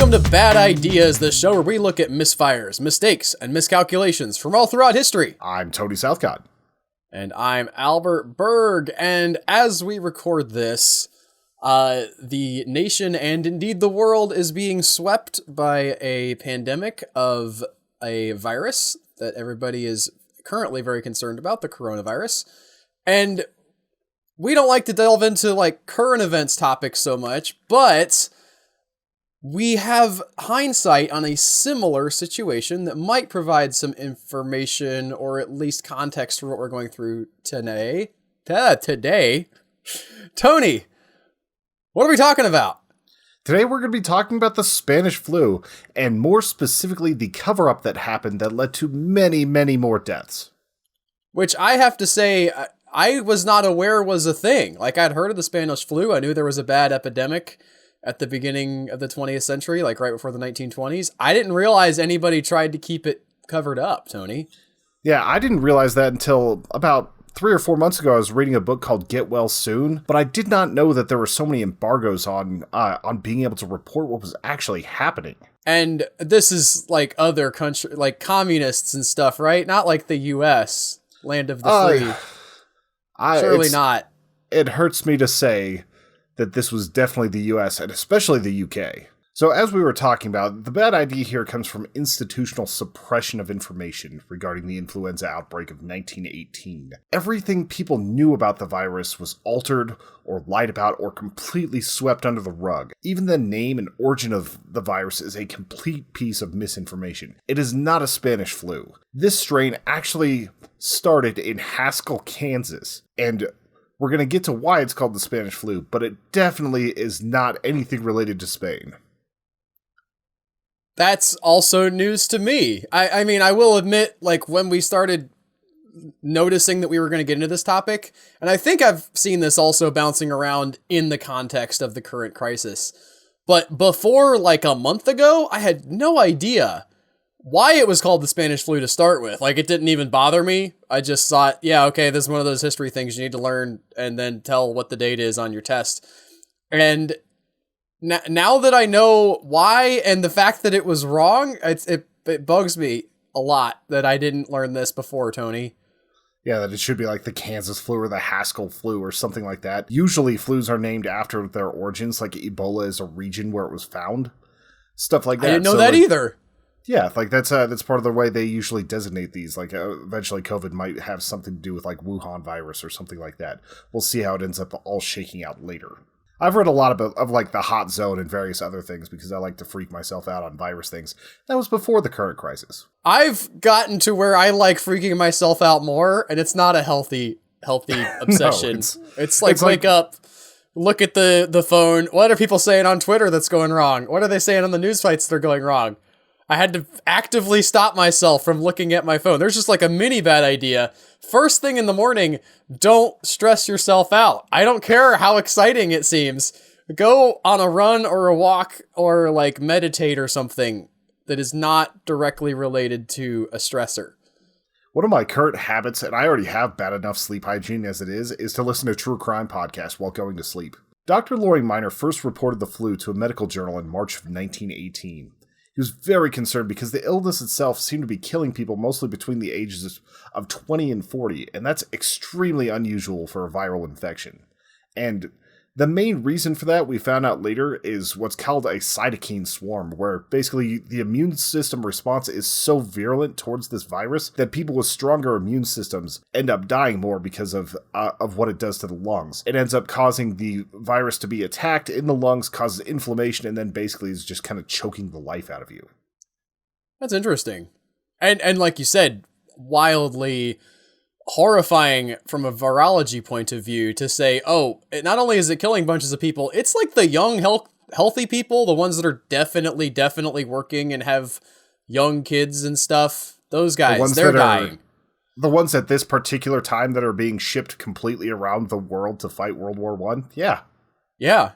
Welcome to Bad Ideas, the show where we look at misfires, mistakes, and miscalculations from all throughout history. I'm Tony Southcott. And I'm Albert Berg, and as we record this, the nation and indeed the world is being swept by a pandemic of a virus that everybody is currently very concerned about, the coronavirus. And we don't like to delve into like current events topics so much, but we have hindsight on a similar situation that might provide some information or at least context for what we're going through today. Tony, what are we talking about? Today we're going to be talking about the Spanish flu, and more specifically the cover-up that happened that led to many, many more deaths. Which I have to say, I was not aware was a thing. Like, I'd heard of the Spanish flu. I knew there was a bad epidemic at the beginning of the 20th century, like right before the 1920s. I didn't realize anybody tried to keep it covered up, Tony. Yeah, I didn't realize that until about 3 or 4 months ago. I was reading a book called Get Well Soon, but I did not know that there were so many embargoes on being able to report what was actually happening. And this is like other countries, like communists and stuff, right? Not like the U.S., land of the free. Surely not. It hurts me to say that this was definitely the US and especially the UK. So as we were talking about, the bad idea here comes from institutional suppression of information regarding the influenza outbreak of 1918. Everything people knew about the virus was altered or lied about or completely swept under the rug. Even the name and origin of the virus is a complete piece of misinformation. It is not a Spanish flu. This strain actually started in Haskell, Kansas, and we're going to get to why it's called the Spanish flu, but it definitely is not anything related to Spain. That's also news to me. I mean, I will admit, like, when we started noticing that we were going to get into this topic, and I think I've seen this also bouncing around in the context of the current crisis, but before, like, a month ago, I had no idea why it was called the Spanish flu to start with. Like, it didn't even bother me. I just thought, yeah, okay, this is one of those history things you need to learn and then tell what the date is on your test. And now that I know why and the fact that it was wrong, it bugs me a lot that I didn't learn this before, Tony. Yeah, that it should be like the Kansas flu or the Haskell flu or something like that. Usually flus are named after their origins, like Ebola is a region where it was found. Stuff like that. I didn't know that either. Yeah, like that's part of the way they usually designate these. Like eventually COVID might have something to do with like Wuhan virus or something like that. We'll see how it ends up all shaking out later. I've read a lot of like the hot zone and various other things because I like to freak myself out on virus things. That was before the current crisis. I've gotten to where I like freaking myself out more, and it's not a healthy obsession. No, it's like wake up, look at the phone. What are people saying on Twitter that's going wrong? What are they saying on the news sites that are going wrong? I had to actively stop myself from looking at my phone. There's just like a mini bad idea. First thing in the morning, don't stress yourself out. I don't care how exciting it seems. Go on a run or a walk or like meditate or something that is not directly related to a stressor. One of my current habits, and I already have bad enough sleep hygiene as it is to listen to true crime podcasts while going to sleep. Dr. Lori Minor first reported the flu to a medical journal in March of 1918. He was very concerned because the illness itself seemed to be killing people mostly between the ages of 20 and 40, and that's extremely unusual for a viral infection. And the main reason for that, we found out later, is what's called a cytokine swarm, where basically the immune system response is so virulent towards this virus that people with stronger immune systems end up dying more because of what it does to the lungs. It ends up causing the virus to be attacked in the lungs, causes inflammation, and then basically is just kind of choking the life out of you. That's interesting. And like you said, wildly horrifying from a virology point of view to say, oh, not only is it killing bunches of people, it's like the young, healthy people, the ones that are definitely working and have young kids and stuff. Those guys, they're dying. The ones at this particular time that are being shipped completely around the world to fight World War I? Yeah. Yeah.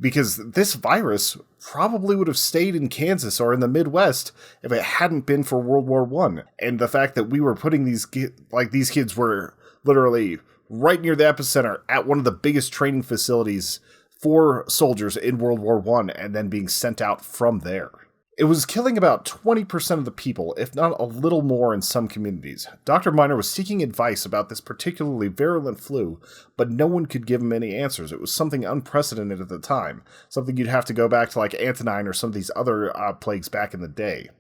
Because this virus probably would have stayed in Kansas or in the Midwest if it hadn't been for World War I. And the fact that we were putting these kids were literally right near the epicenter at one of the biggest training facilities for soldiers in World War I and then being sent out from there. It was killing about 20% of the people, if not a little more in some communities. Dr. Miner was seeking advice about this particularly virulent flu, but no one could give him any answers. It was something unprecedented at the time, something you'd have to go back to like Antonine or some of these other plagues back in the day.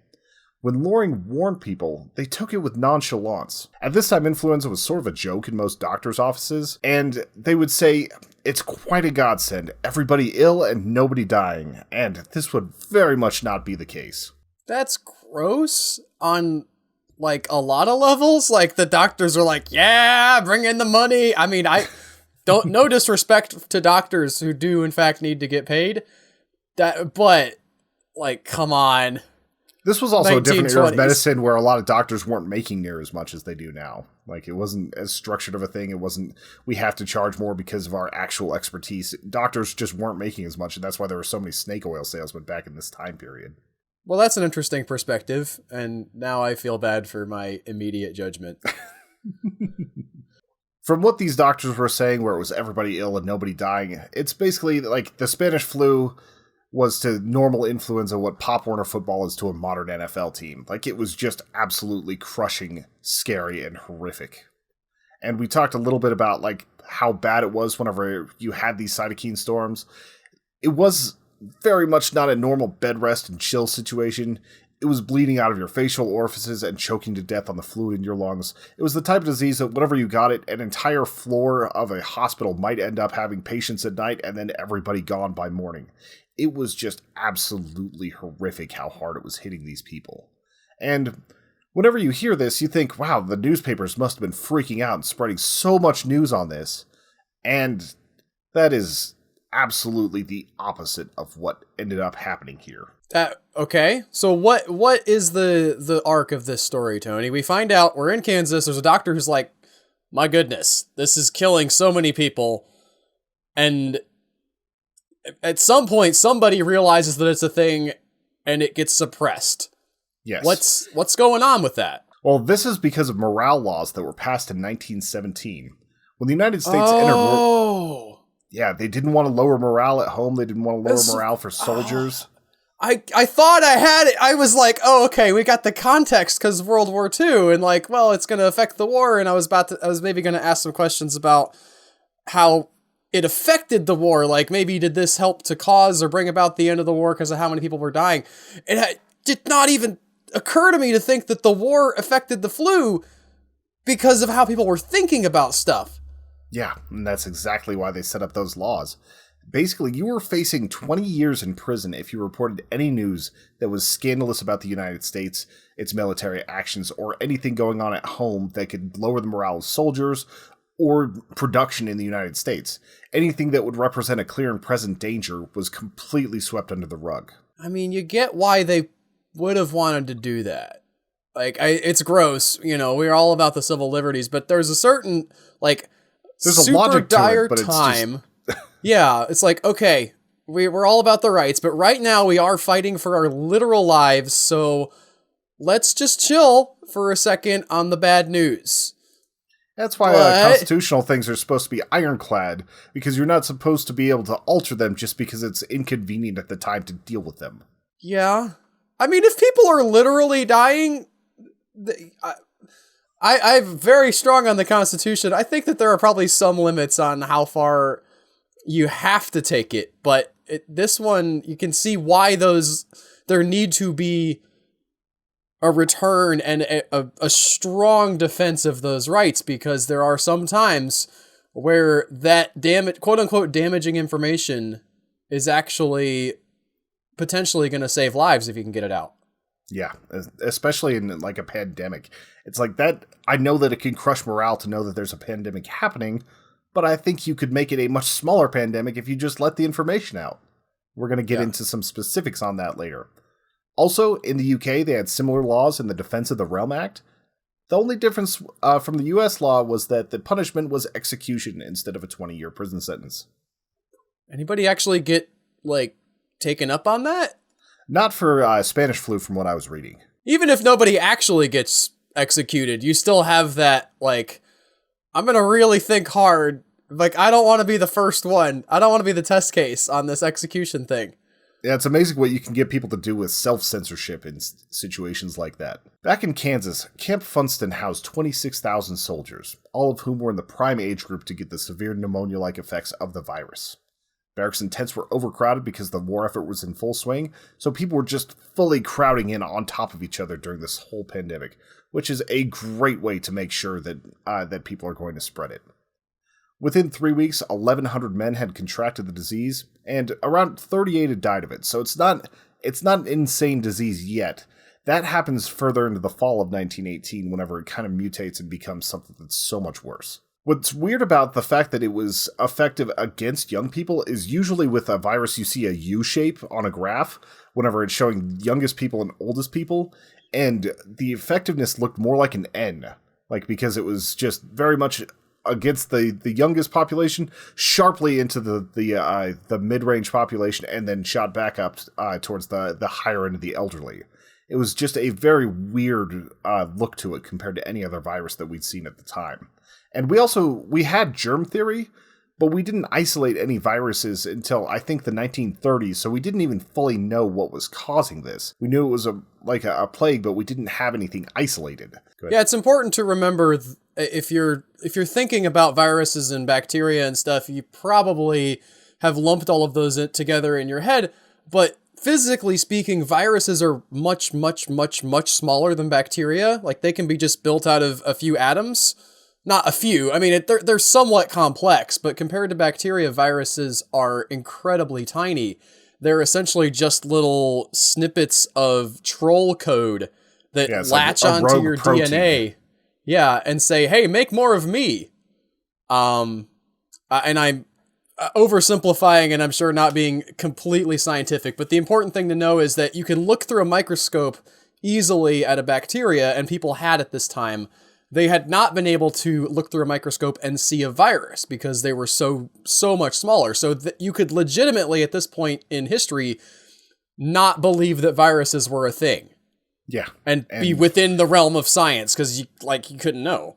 When Loring warned people, they took it with nonchalance. At this time, influenza was sort of a joke in most doctors' offices, and they would say, it's quite a godsend, everybody ill and nobody dying, and this would very much not be the case. That's gross on, like, a lot of levels. Like, the doctors are like, yeah, bring in the money. I mean, no disrespect to doctors who do, in fact, need to get paid, but, like, come on. This was also a different era of 1920s. medicine where a lot of doctors weren't making near as much as they do now. Like, it wasn't as structured of a thing. It wasn't, we have to charge more because of our actual expertise. Doctors just weren't making as much, and that's why there were so many snake oil salesmen back in this time period. Well, that's an interesting perspective, and now I feel bad for my immediate judgment. From what these doctors were saying, where it was everybody ill and nobody dying, it's basically like the Spanish flu was to normal influenza what Pop Warner football is to a modern NFL team. Like, it was just absolutely crushing, scary, and horrific. And we talked a little bit about, like, how bad it was whenever you had these cytokine storms. It was very much not a normal bed rest and chill situation. It was bleeding out of your facial orifices and choking to death on the fluid in your lungs. It was the type of disease that whenever you got it, an entire floor of a hospital might end up having patients at night and then everybody gone by morning. It was just absolutely horrific how hard it was hitting these people. And whenever you hear this, you think, wow, the newspapers must have been freaking out and spreading so much news on this. And that is absolutely the opposite of what ended up happening here. Okay, so what is the arc of this story, Tony? We find out we're in Kansas. There's a doctor who's like, my goodness, this is killing so many people. And at some point, somebody realizes that it's a thing and it gets suppressed. Yes. What's going on with that? Well, this is because of morale laws that were passed in 1917. When the United States Oh. Yeah, they didn't want to lower morale at home. They didn't want to lower morale for soldiers. I thought I had it. I was like, oh, okay, we got the context because of World War II, and like, well, it's going to affect the war. And I was maybe going to ask some questions about how it affected the war. Like, maybe did this help to cause or bring about the end of the war because of how many people were dying? It did not even occur to me to think that the war affected the flu because of how people were thinking about stuff. Yeah, and that's exactly why they set up those laws. Basically, you were facing 20 years in prison if you reported any news that was scandalous about the United States, its military actions, or anything going on at home that could lower the morale of soldiers or production in the United States. Anything that would represent a clear and present danger was completely swept under the rug. I mean, you get why they would have wanted to do that. Like, it's gross, you know, we're all about the civil liberties, but there's a certain, like, there's super a logic to dire it, but time. Yeah, it's like, okay, we're all about the rights, but right now we are fighting for our literal lives, so let's just chill for a second on the bad news. That's why constitutional things are supposed to be ironclad, because you're not supposed to be able to alter them just because it's inconvenient at the time to deal with them. Yeah. I mean, if people are literally dying, I'm very strong on the Constitution. I think that there are probably some limits on how far you have to take it, but this one, you can see why there need to be a return and a strong defense of those rights, because there are some times where that quote unquote damaging information is actually potentially going to save lives if you can get it out. Yeah, especially in like a pandemic. It's like that. I know that it can crush morale to know that there's a pandemic happening, but I think you could make it a much smaller pandemic if you just let the information out. We're going to get into some specifics on that later. Also, in the UK, they had similar laws in the Defense of the Realm Act. The only difference from the US law was that the punishment was execution instead of a 20-year prison sentence. Anybody actually get, like, taken up on that? Not for Spanish flu, from what I was reading. Even if nobody actually gets executed, you still have that, like, I'm going to really think hard Like, I don't want to be the first one. I don't want to be the test case on this execution thing. Yeah, it's amazing what you can get people to do with self-censorship in situations like that. Back in Kansas, Camp Funston housed 26,000 soldiers, all of whom were in the prime age group to get the severe pneumonia-like effects of the virus. Barracks and tents were overcrowded because the war effort was in full swing, so people were just fully crowding in on top of each other during this whole pandemic, which is a great way to make sure that that people are going to spread it. Within 3 weeks, 1,100 men had contracted the disease, and around 38 had died of it. So it's not an insane disease yet. That happens further into the fall of 1918, whenever it kind of mutates and becomes something that's so much worse. What's weird about the fact that it was effective against young people is usually with a virus you see a U shape on a graph, whenever it's showing youngest people and oldest people, and the effectiveness looked more like an N, like because it was just very much against the youngest population, sharply into the mid-range population, and then shot back up towards the higher end of the elderly. It was just a very weird look to it compared to any other virus that we'd seen at the time. And we had germ theory, but we didn't isolate any viruses until, I think, the 1930s, so we didn't even fully know what was causing this. We knew it was a plague, but we didn't have anything isolated. Yeah, it's important to remember if you're thinking about viruses and bacteria and stuff, you probably have lumped all of those together in your head, but physically speaking, viruses are much, much, much, much smaller than bacteria. Like, they can be just built out of a few atoms. Not a few. I mean, they're somewhat complex, but compared to bacteria, viruses are incredibly tiny. They're essentially just little snippets of troll code that latch onto your protein. DNA. Yeah, and say, hey, make more of me. And I'm oversimplifying, and I'm sure not being completely scientific, but the important thing to know is that you can look through a microscope easily at a bacteria, and people had at this time. They had not been able to look through a microscope and see a virus because they were so much smaller. So that you could legitimately, at this point in history, not believe that viruses were a thing. Yeah. And be within the realm of science because you couldn't know.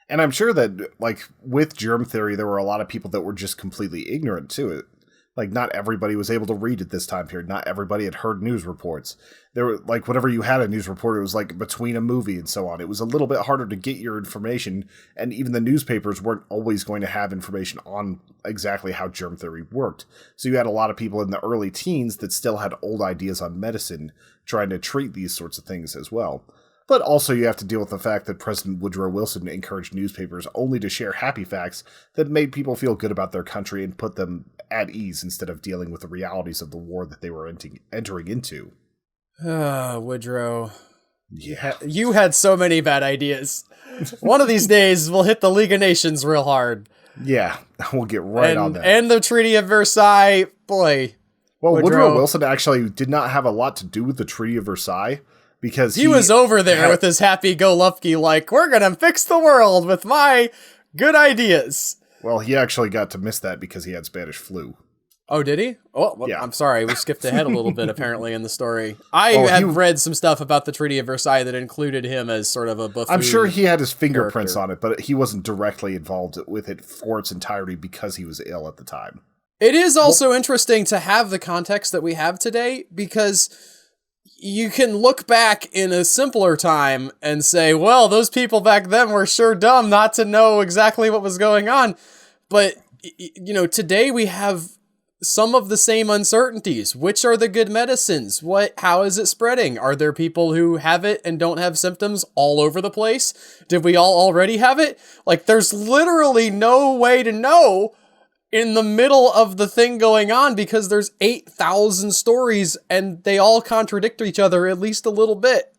And I'm sure that, with germ theory, there were a lot of people that were just completely ignorant to it. Like, not everybody was able to read at this time period. Not everybody had heard news reports. There were, whenever you had a news report, it was, between a movie and so on. It was a little bit harder to get your information, and even the newspapers weren't always going to have information on exactly how germ theory worked. So you had a lot of people in the early teens that still had old ideas on medicine trying to treat these sorts of things as well. But also you have to deal with the fact that President Woodrow Wilson encouraged newspapers only to share happy facts that made people feel good about their country and put them at ease instead of dealing with the realities of the war that they were entering into. Woodrow. Yeah. You had so many bad ideas. One of these days, we'll hit the League of Nations real hard. Yeah, we'll get on that. And the Treaty of Versailles, boy. Well, Woodrow Wilson actually did not have a lot to do with the Treaty of Versailles. Because he was over there with his happy-go-lucky, we're gonna fix the world with my good ideas. Well, he actually got to miss that because he had Spanish flu. Oh, did he? Oh, well, yeah. I'm sorry. We skipped ahead a little bit, apparently, in the story. I have read some stuff about the Treaty of Versailles that included him as sort of a buffoon. I'm sure he had his fingerprints on it, but he wasn't directly involved with it for its entirety because he was ill at the time. It is also interesting to have the context that we have today, because you can look back in a simpler time and say, well, those people back then were sure dumb not to know exactly what was going on. But, today we have some of the same uncertainties. Which are the good medicines? How is it spreading? Are there people who have it and don't have symptoms all over the place? Did we all already have it? There's literally no way to know in the middle of the thing going on because there's 8,000 stories and they all contradict each other at least a little bit.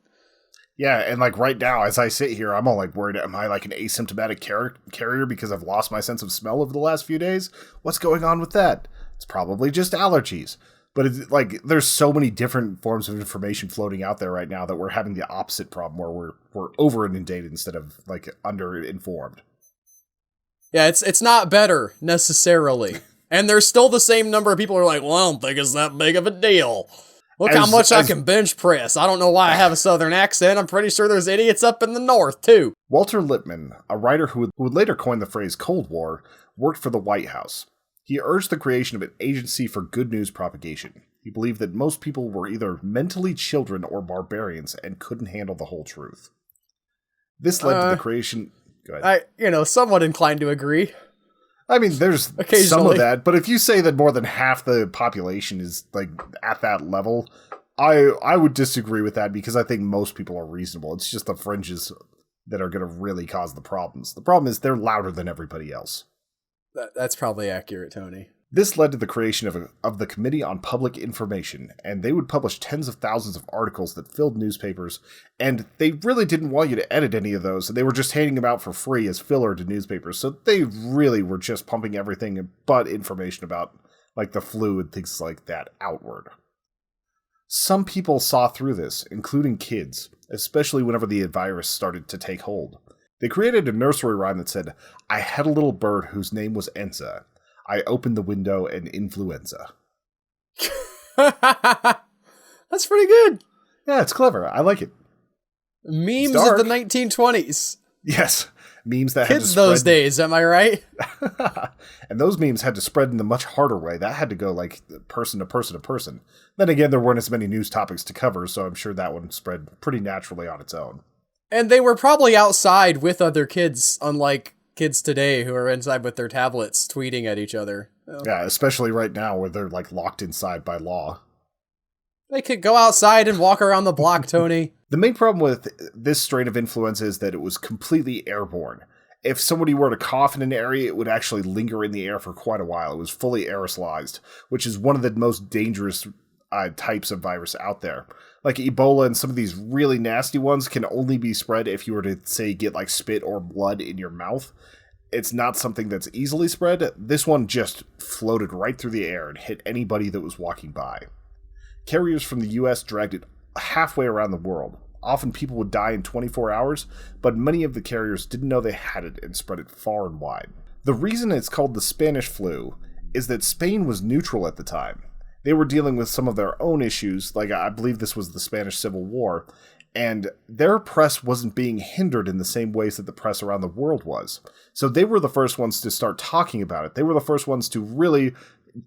Yeah, and right now, as I sit here, I'm all worried, am I an asymptomatic carrier because I've lost my sense of smell over the last few days? What's going on with that? It's probably just allergies. But it's there's so many different forms of information floating out there right now that we're having the opposite problem where we're over inundated instead of under informed. Yeah, it's not better, necessarily. And there's still the same number of people who are well, I don't think it's that big of a deal. Look how much I can bench press. I don't know why I have a southern accent. I'm pretty sure there's idiots up in the north, too. Walter Lippmann, a writer who would later coin the phrase Cold War, worked for the White House. He urged the creation of an agency for good news propagation. He believed that most people were either mentally children or barbarians and couldn't handle the whole truth. This led to the creation... Go ahead. Somewhat inclined to agree. I mean, there's some of that, but if you say that more than half the population is like at that level, I would disagree with that because I think most people are reasonable. It's just the fringes that are going to really cause the problems. The problem is they're louder than everybody else. That's probably accurate, Tony. This led to the creation of the Committee on Public Information, and they would publish tens of thousands of articles that filled newspapers, and they really didn't want you to edit any of those, and they were just handing them out for free as filler to newspapers, so they really were just pumping everything but information about, like, the flu and things like that outward. Some people saw through this, including kids, especially whenever the virus started to take hold. They created a nursery rhyme that said, "I had a little bird whose name was Enza. I opened the window and influenza." That's pretty good. Yeah, it's clever. I like it. Memes of the 1920s. Yes. Memes that Kids had to spread. Those days, am I right? And those memes had to spread in a much harder way. That had to go like person to person to person. Then again, there weren't as many news topics to cover, so I'm sure that one spread pretty naturally on its own. And they were probably outside with other kids, unlike kids today who are inside with their tablets tweeting at each other. Yeah, especially right now where they're like locked inside by law. They could go outside and walk around the block, Tony. The main problem with this strain of influenza is that it was completely airborne. If somebody were to cough in an area, it would actually linger in the air for quite a while. It was fully aerosolized, which is one of the most dangerous types of virus out there. Like Ebola and some of these really nasty ones can only be spread if you were to, say, get like spit or blood in your mouth. It's not something that's easily spread. This one just floated right through the air and hit anybody that was walking by. Carriers from the US dragged it halfway around the world. Often people would die in 24 hours, but many of the carriers didn't know they had it and spread it far and wide. The reason it's called the Spanish flu is that Spain was neutral at the time. They were dealing with some of their own issues, like I believe this was the Spanish Civil War, and their press wasn't being hindered in the same ways that the press around the world was. So they were the first ones to start talking about it. They were the first ones to really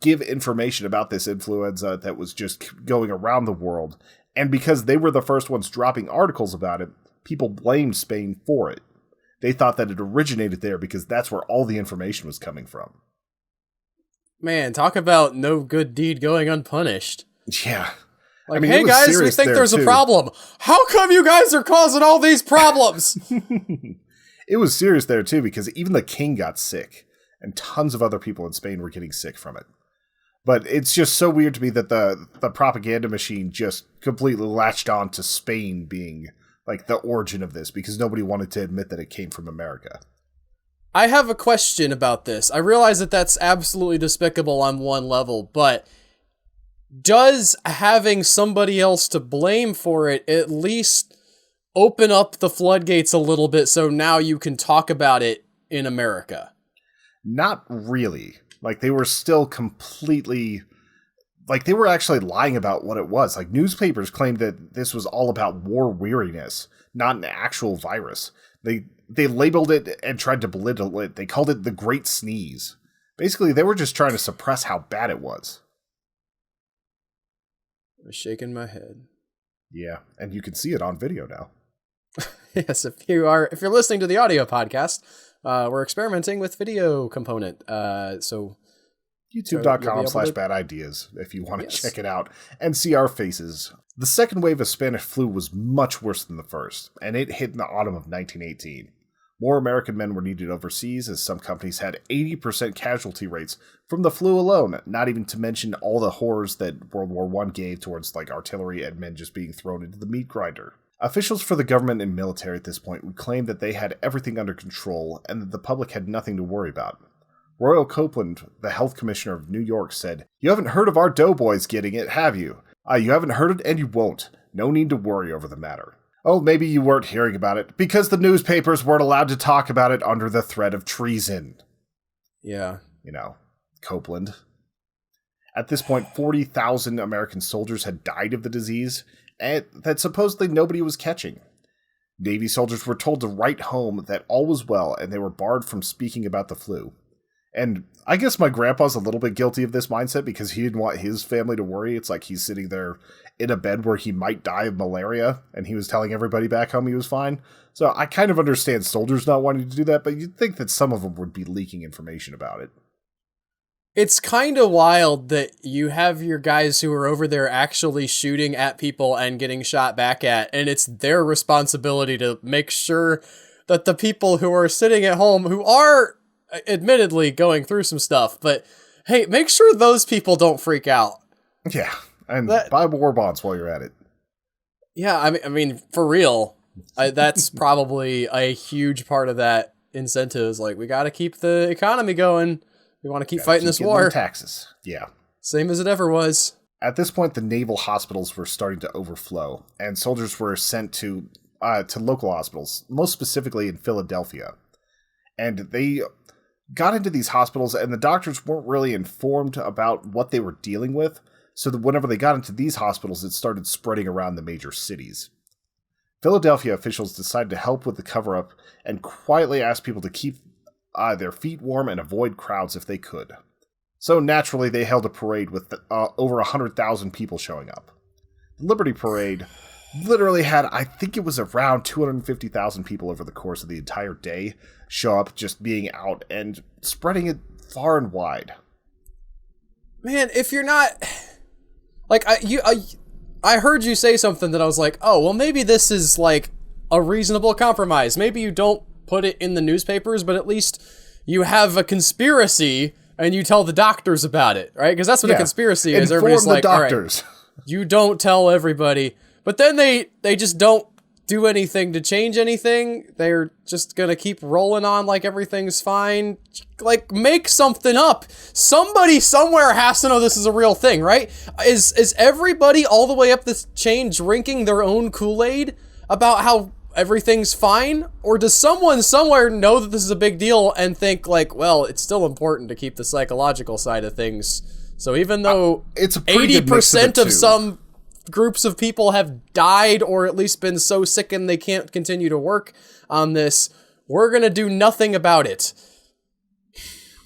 give information about this influenza that was just going around the world. And because they were the first ones dropping articles about it, people blamed Spain for it. They thought that it originated there because that's where all the information was coming from. Man, talk about no good deed going unpunished. Yeah. Like, I mean, hey guys, we think there's a problem. How come you guys are causing all these problems? It was serious there too, because even the king got sick, and tons of other people in Spain were getting sick from it. But it's just so weird to me that the propaganda machine just completely latched on to Spain being like the origin of this, because nobody wanted to admit that it came from America. I have a question about this. I realize that that's absolutely despicable on one level, but does having somebody else to blame for it at least open up the floodgates a little bit so now you can talk about it in America? Not really. Like, they were still completely... Like, they were actually lying about what it was. Like, newspapers claimed that this was all about war weariness, not an actual virus. They labeled it and tried to belittle it. They called it the Great Sneeze. Basically, they were just trying to suppress how bad it was. I'm shaking my head. Yeah, and you can see it on video now. Yes, if you're listening to the audio podcast, we're experimenting with video component. So YouTube.com/bad ideas if you want to check it out and see our faces. The second wave of Spanish flu was much worse than the first, and it hit in the autumn of 1918. More American men were needed overseas, as some companies had 80% casualty rates from the flu alone, not even to mention all the horrors that World War I gave towards like artillery and men just being thrown into the meat grinder. Officials for the government and military at this point would claim that they had everything under control and that the public had nothing to worry about. Royal Copeland, the health commissioner of New York, said, "You haven't heard of our doughboys getting it, have you? You haven't heard it and you won't. No need to worry over the matter." Oh, maybe you weren't hearing about it, because the newspapers weren't allowed to talk about it under the threat of treason. Yeah. You know, Copeland. At this point, 40,000 American soldiers had died of the disease and that supposedly nobody was catching. Navy soldiers were told to write home that all was well and they were barred from speaking about the flu. And I guess my grandpa's a little bit guilty of this mindset because he didn't want his family to worry. It's like he's sitting there in a bed where he might die of malaria and he was telling everybody back home he was fine. So I kind of understand soldiers not wanting to do that, but you'd think that some of them would be leaking information about it. It's kind of wild that you have your guys who are over there actually shooting at people and getting shot back at, and it's their responsibility to make sure that the people who are sitting at home, who are admittedly going through some stuff, but hey, make sure those people don't freak out. Yeah, and buy war bonds while you're at it. Yeah, I mean, for real, that's probably a huge part of that incentive. Is like, we got to keep the economy going. We want to keep fighting this war. Taxes. Yeah. Same as it ever was. At this point, the naval hospitals were starting to overflow, and soldiers were sent to local hospitals, most specifically in Philadelphia. And they got into these hospitals, and the doctors weren't really informed about what they were dealing with, so that whenever they got into these hospitals, it started spreading around the major cities. Philadelphia officials decided to help with the cover-up and quietly asked people to keep their feet warm and avoid crowds if they could. So naturally, they held a parade with over 100,000 people showing up. The Liberty Parade literally had, I think it was around 250,000 people over the course of the entire day show up, just being out and spreading it far and wide. Man, if you're not... Like, I heard you say something that I was like, oh, well, maybe this is like a reasonable compromise. Maybe you don't put it in the newspapers, but at least you have a conspiracy and you tell the doctors about it, right? Because that's what a conspiracy is. Everybody's like, doctors. All right, you don't tell everybody. But then they just don't do anything to change anything. They're just gonna keep rolling on like everything's fine. Like, make something up. Somebody somewhere has to know this is a real thing, right? Is everybody all the way up this chain drinking their own Kool-Aid about how everything's fine? Or does someone somewhere know that this is a big deal and think like, well, it's still important to keep the psychological side of things. So even though it's 80% of some groups of people have died or at least been so sickened they can't continue to work on this, we're going to do nothing about it.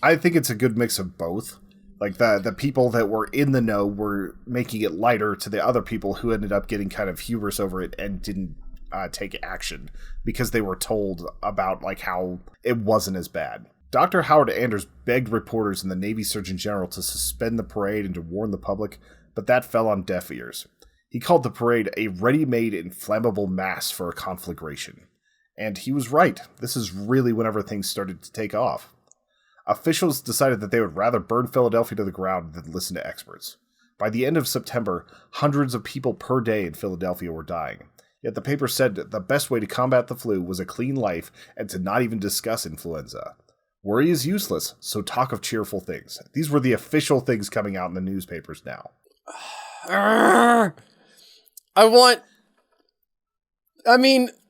I think it's a good mix of both. Like the people that were in the know were making it lighter to the other people who ended up getting kind of hubris over it and didn't take action because they were told about like how it wasn't as bad. Dr. Howard Anders begged reporters and the Navy Surgeon General to suspend the parade and to warn the public, but that fell on deaf ears. He called the parade a ready-made inflammable mass for a conflagration. And he was right. This is really whenever things started to take off. Officials decided that they would rather burn Philadelphia to the ground than listen to experts. By the end of September, hundreds of people per day in Philadelphia were dying. Yet the paper said that the best way to combat the flu was a clean life and to not even discuss influenza. Worry is useless, so talk of cheerful things. These were the official things coming out in the newspapers now.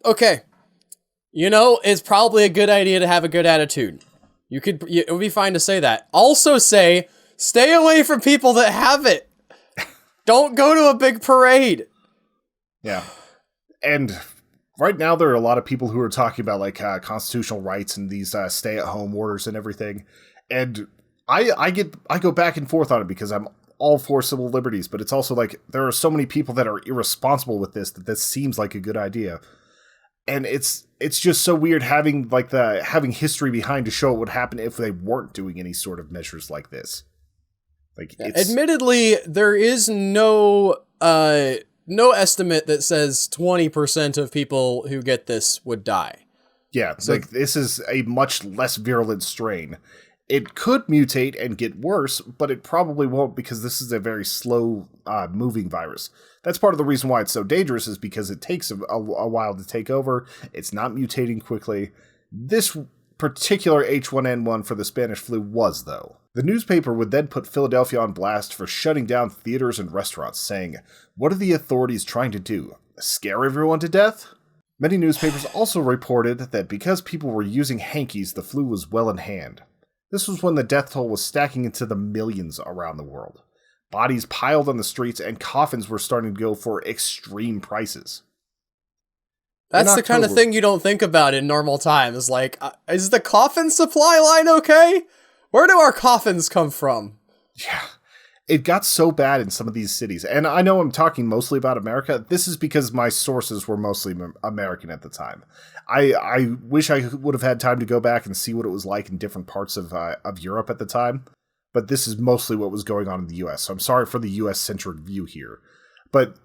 Okay. You know, it's probably a good idea to have a good attitude. It would be fine to say that. Also say, stay away from people that have it. Don't go to a big parade. Yeah. And right now there are a lot of people who are talking about like constitutional rights and these stay-at-home orders and everything. And I go back and forth on it because I'm all for civil liberties, but it's also like there are so many people that are irresponsible with this that this seems like a good idea. And it's just so weird having history behind to show what would happen if they weren't doing any sort of measures like this. Like, admittedly, there is no estimate that says 20% of people who get this would die. Yeah, so like this is a much less virulent strain. It could mutate and get worse, but it probably won't because this is a very slow moving virus. That's part of the reason why it's so dangerous is because it takes a while to take over. It's not mutating quickly. This particular H1N1 for the Spanish flu was, though. The newspaper would then put Philadelphia on blast for shutting down theaters and restaurants, saying, "What are the authorities trying to do? Scare everyone to death?" Many newspapers also reported that because people were using hankies, the flu was well in hand. This was when the death toll was stacking into the millions around the world. Bodies piled on the streets, and coffins were starting to go for extreme prices. That's the kind of thing you don't think about in normal times. Like, is the coffin supply line okay? Where do our coffins come from? Yeah. It got so bad in some of these cities. And I know I'm talking mostly about America. This is because my sources were mostly American at the time. I wish I would have had time to go back and see what it was like in different parts of Europe at the time. But this is mostly what was going on in the US. So I'm sorry for the US-centric view here. But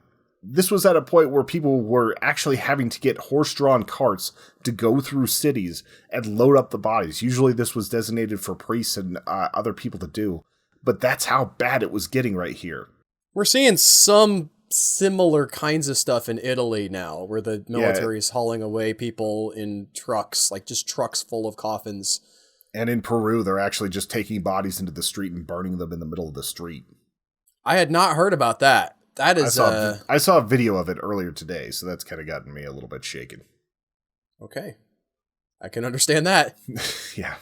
this was at a point where people were actually having to get horse-drawn carts to go through cities and load up the bodies. Usually this was designated for priests and other people to do. But that's how bad it was getting right here. We're seeing some similar kinds of stuff in Italy now, where the military is hauling away people in trucks, like just trucks full of coffins. And in Peru, they're actually just taking bodies into the street and burning them in the middle of the street. I had not heard about that. That is... I saw a video of it earlier today, so that's kind of gotten me a little bit shaken. Okay. I can understand that. Yeah.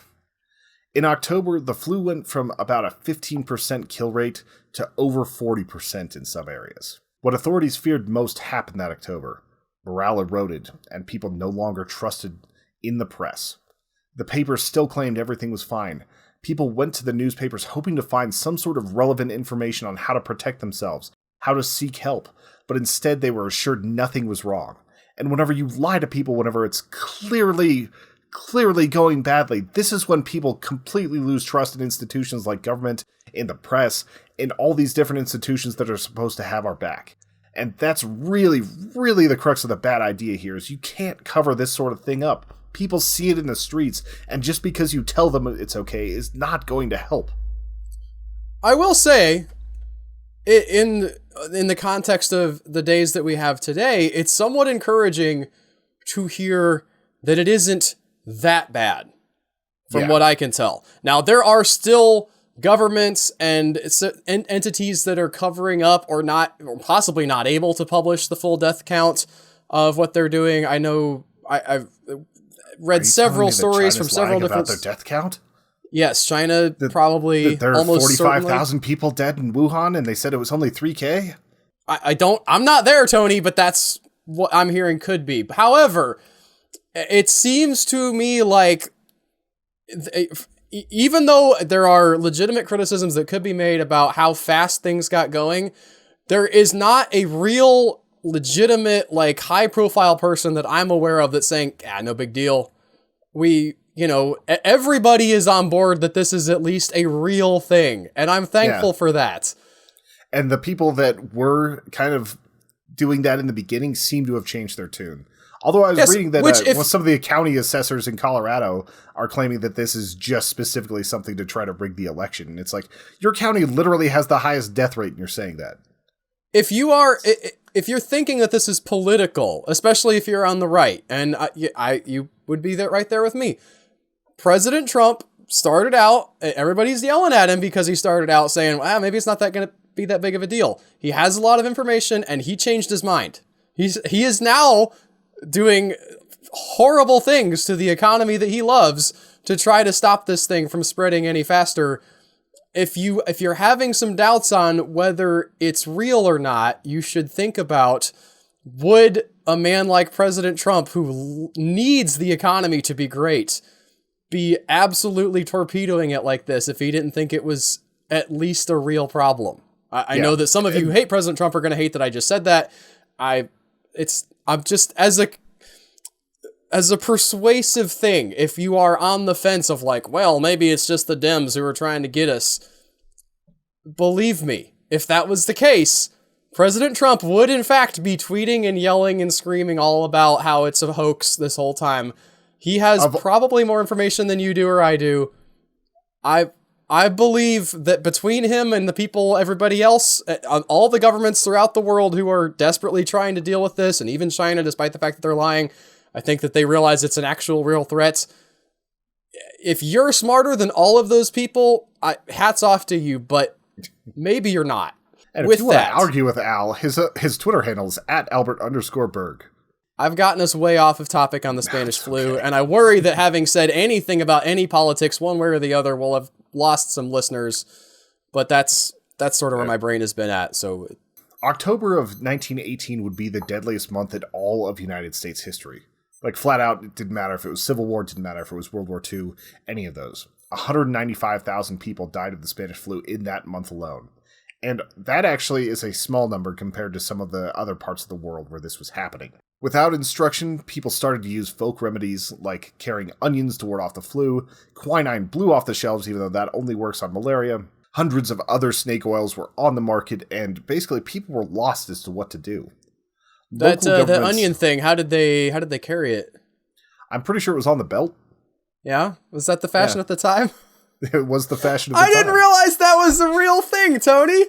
In October, the flu went from about a 15% kill rate to over 40% in some areas. What authorities feared most happened that October. Morale eroded, and people no longer trusted in the press. The papers still claimed everything was fine. People went to the newspapers hoping to find some sort of relevant information on how to protect themselves, how to seek help, but instead they were assured nothing was wrong. And whenever you lie to people, whenever it's clearly going badly, this is when people completely lose trust in institutions like government, in the press, in all these different institutions that are supposed to have our back. And that's really, really the crux of the bad idea here, is you can't cover this sort of thing up. People see it in the streets, and just because you tell them it's okay is not going to help. I will say, in the context of the days that we have today, it's somewhat encouraging to hear that it isn't that bad, from what I can tell. Now, there are still governments and entities that are covering up or possibly not able to publish the full death count of what they're doing. I know I've read several stories from several different... about their death count? Yes, China probably there are almost 45,000 people dead in Wuhan, and they said it was only 3K? I'm not there, Tony, but that's what I'm hearing could be. However, it seems to me like, even though there are legitimate criticisms that could be made about how fast things got going, there is not a real legitimate, like, high-profile person that I'm aware of that's saying, no big deal. Everybody is on board that this is at least a real thing, and I'm thankful for that. And the people that were kind of doing that in the beginning seem to have changed their tune. Although I was reading that some of the county assessors in Colorado are claiming that this is just specifically something to try to rig the election. And it's like, your county literally has the highest death rate, and you're saying that. If you're thinking that this is political, especially if you're on the right, and you would be right there with me. President Trump started out, everybody's yelling at him because he started out saying, maybe it's not going to be that big of a deal. He has a lot of information, and he changed his mind. He is now doing horrible things to the economy that he loves to try to stop this thing from spreading any faster. If you're having some doubts on whether it's real or not, you should think about, would a man like President Trump, who needs the economy to be great, be absolutely torpedoing it like this if he didn't think it was at least a real problem? I know that some of you who hate President Trump are going to hate that I just said that. I'm just, as a persuasive thing, if you are on the fence of like, well, maybe it's just the Dems who are trying to get us, believe me, if that was the case, President Trump would in fact be tweeting and yelling and screaming all about how it's a hoax this whole time. He has probably more information than you do or I do. I believe that between him and the people, everybody else, all the governments throughout the world who are desperately trying to deal with this, and even China, despite the fact that they're lying, I think that they realize it's an actual real threat. If you're smarter than all of those people, hats off to you, but maybe you're not. And if you want to argue with Al, his Twitter handle is @Albert_Berg. I've gotten us way off of topic on the Spanish flu, and I worry that having said anything about any politics, one way or the other, will have lost some listeners. But that's That's sort of where my brain has been at. So October of 1918 would be the deadliest month in all of United States history. Like, flat out, it didn't matter if it was Civil War, it didn't matter if it was World War II, any of those. 195,000 people died of the Spanish flu in that month alone. And that actually is a small number compared to some of the other parts of the world where this was happening. Without instruction, people started to use folk remedies like carrying onions to ward off the flu. Quinine blew off the shelves, even though that only works on malaria. Hundreds of other snake oils were on the market, and basically people were lost as to what to do. That the onion thing, how did they carry it? I'm pretty sure it was on the belt. Yeah? Was that the fashion at the time? It was the fashion of the time. I didn't realize that was a real thing, Tony.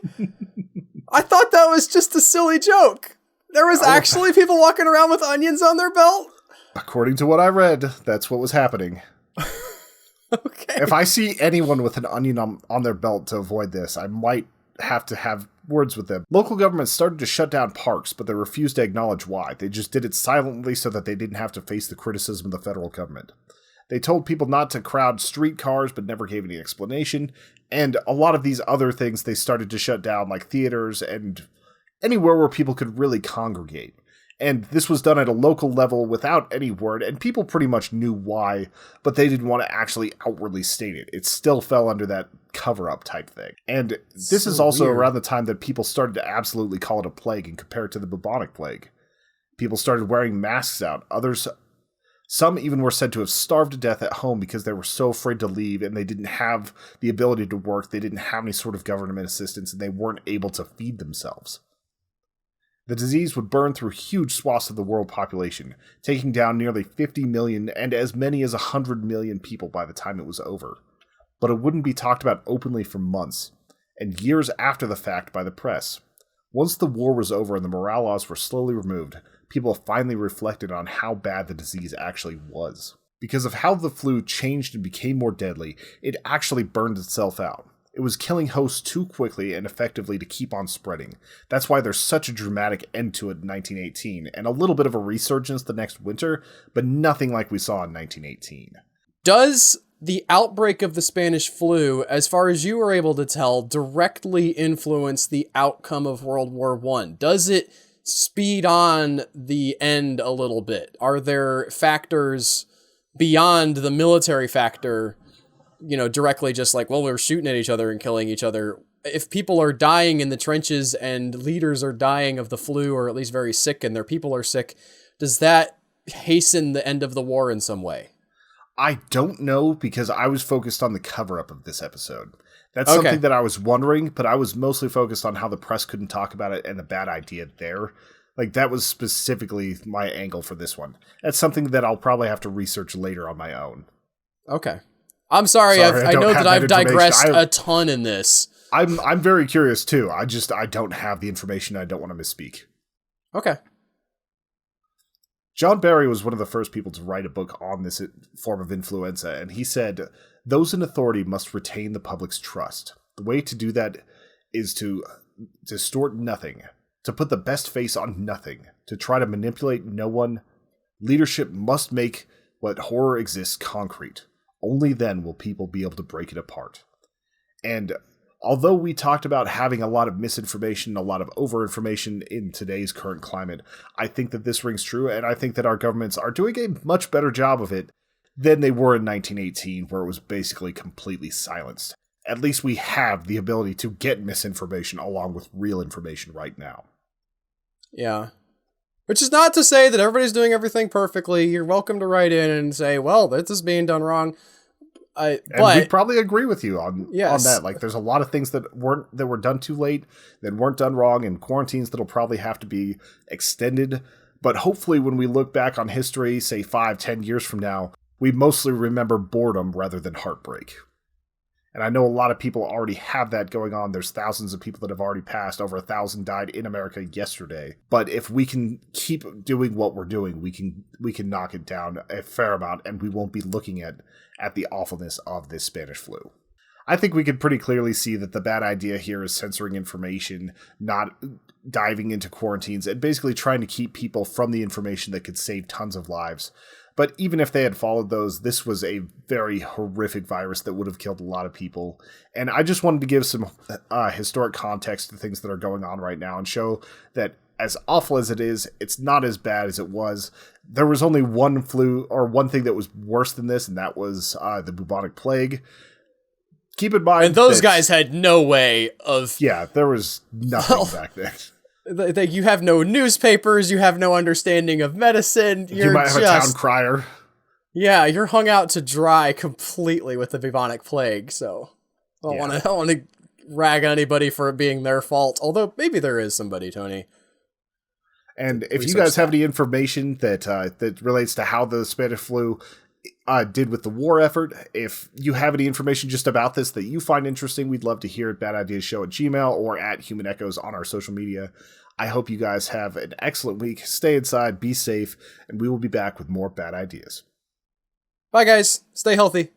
I thought that was just a silly joke. There was actually people walking around with onions on their belt? According to what I read, that's what was happening. Okay. If I see anyone with an onion on their belt to avoid this, I might have to have words with them. Local governments started to shut down parks, but they refused to acknowledge why. They just did it silently so that they didn't have to face the criticism of the federal government. They told people not to crowd streetcars, but never gave any explanation. And a lot of these other things they started to shut down, like theaters and anywhere where people could really congregate. And this was done at a local level without any word, and people pretty much knew why, but they didn't want to actually outwardly state it. It still fell under that cover-up type thing. And this is also around the time that people started to absolutely call it a plague and compare it to the bubonic plague. People started wearing masks out. Some even were said to have starved to death at home because they were so afraid to leave and they didn't have the ability to work, they didn't have any sort of government assistance, and they weren't able to feed themselves. The disease would burn through huge swaths of the world population, taking down nearly 50 million and as many as 100 million people by the time it was over. But it wouldn't be talked about openly for months, and years after the fact by the press. Once the war was over and the morale laws were slowly removed, people finally reflected on how bad the disease actually was. Because of how the flu changed and became more deadly, it actually burned itself out. It was killing hosts too quickly and effectively to keep on spreading. That's why there's such a dramatic end to it in 1918, and a little bit of a resurgence the next winter, but nothing like we saw in 1918. Does the outbreak of the Spanish flu, as far as you were able to tell, directly influence the outcome of World War I? Does it speed on the end a little bit? Are there factors beyond the military factor, directly just like, well, we're shooting at each other and killing each other? If people are dying in the trenches and leaders are dying of the flu, or at least very sick, and their people are sick, does that hasten the end of the war in some way? I don't know, because I was focused on the cover-up of this episode. That's something that I was wondering, but I was mostly focused on how the press couldn't talk about it and the bad idea there. Like, that was specifically my angle for this one. That's something that I'll probably have to research later on my own. Okay. I'm sorry, I know that I've digressed a ton in this. I'm very curious too. I don't have the information. I don't want to misspeak. Okay. John Barry was one of the first people to write a book on this form of influenza, and he said, "Those in authority must retain the public's trust. The way to do that is to distort nothing, to put the best face on nothing, to try to manipulate no one. Leadership must make what horror exists concrete. Only then will people be able to break it apart." And although we talked about having a lot of misinformation, a lot of overinformation in today's current climate, I think that this rings true, and I think that our governments are doing a much better job of it than they were in 1918, where it was basically completely silenced. At least we have the ability to get misinformation along with real information right now. Yeah. Which is not to say that everybody's doing everything perfectly. You're welcome to write in and say, well, this is being done wrong. And we'd probably agree with you on that. Like, there's a lot of things that were done too late, that weren't done wrong, and quarantines that'll probably have to be extended. But hopefully when we look back on history, say 5-10 years from now, we mostly remember boredom rather than heartbreak. And I know a lot of people already have that going on. There's thousands of people that have already passed. Over 1,000 died in America yesterday. But if we can keep doing what we're doing, we can knock it down a fair amount, and we won't be looking at the awfulness of this Spanish flu. I think we can pretty clearly see that the bad idea here is censoring information, not diving into quarantines, and basically trying to keep people from the information that could save tons of lives. But even if they had followed those, this was a very horrific virus that would have killed a lot of people. And I just wanted to give some historic context to things that are going on right now and show that as awful as it is, it's not as bad as it was. There was only one flu, or one thing that was worse than this, and that was the bubonic plague. Keep in mind, and those guys had no way of. Yeah, there was nothing back then. You have no newspapers. You have no understanding of medicine. You might have a town crier. Yeah, you're hung out to dry completely with the bubonic plague. So I don't want to rag on anybody for it being their fault. Although maybe there is somebody, Tony. And if you guys have any information that that relates to how the Spanish flu did with the war effort, if you have any information just about this that you find interesting, we'd love to hear it. badideasshow@gmail.com or at Human Echoes on our social media. I hope you guys have an excellent week. Stay inside, be safe, and we will be back with more bad ideas. Bye, guys. Stay healthy.